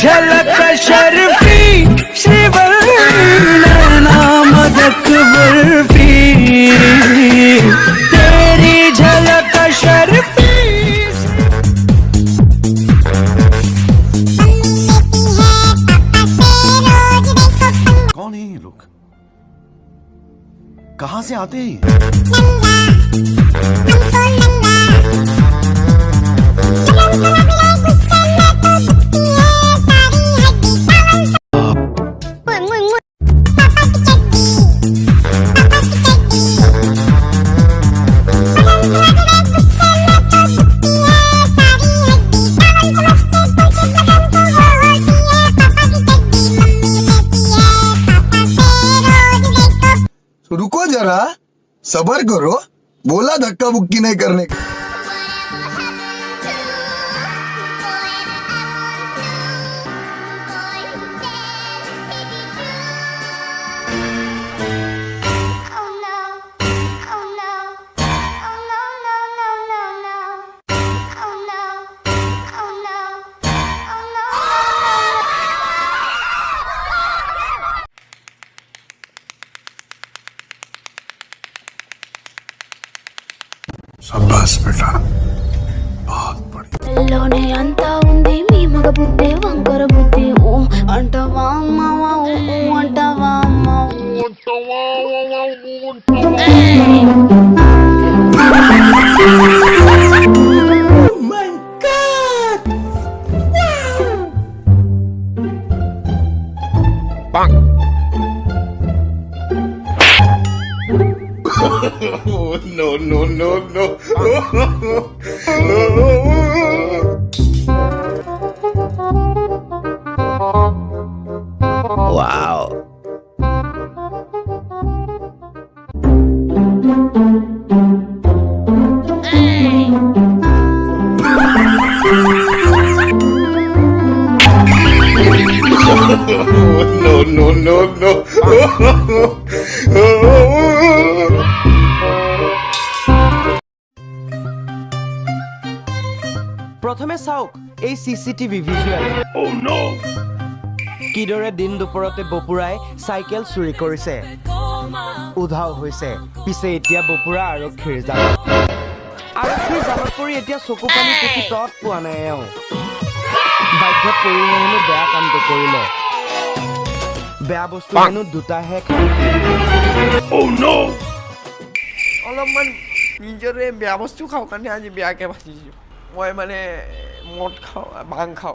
झलक शर्फी श्रीवर्ण मदक बर्फी तेरी झलक शर्फी। कौन है ये लोग? कहां से आते हैं? रुको जरा, सबर करो, बोला धक्का बुक्की नहीं करने का। शाबाश बेटा, बहुत बढ़िया। లోనే అంతా ఉంది మీ మగ బుద్ధి వంకర బుద్ధి ఓ అంటవా మావా ఓ అంటవా No, no, no, no. Wow. No, no, no, no. প্ৰথমে চাওক এই চিচিটিভি ভিজুৱেল। Oh no. কিদৰে দিন দুপৰতে বপুৰাই চাইকেল চুৰি কৰিছে, উধাও হৈছে, পিছে এতিয়া বপুৰা আৰক্ষীৰ জালত। আৰক্ষীৰ জালত পৰি এতিয়া চকু পানী পুতি তত পোৱা নাই এওঁ। বাধ্যত পৰিহে হেনো বেয়া কামটো কৰিলে। বেয়া বস্তু হেনো দুটাহে খায়। Oh no. অলপমান নিজৰে বেয়া বস্তু খাওঁ কাৰণে আজি বেয়াকৈ ভাজিছোঁ। মই মানে মদ খাওঁ, ভাং খাওঁ।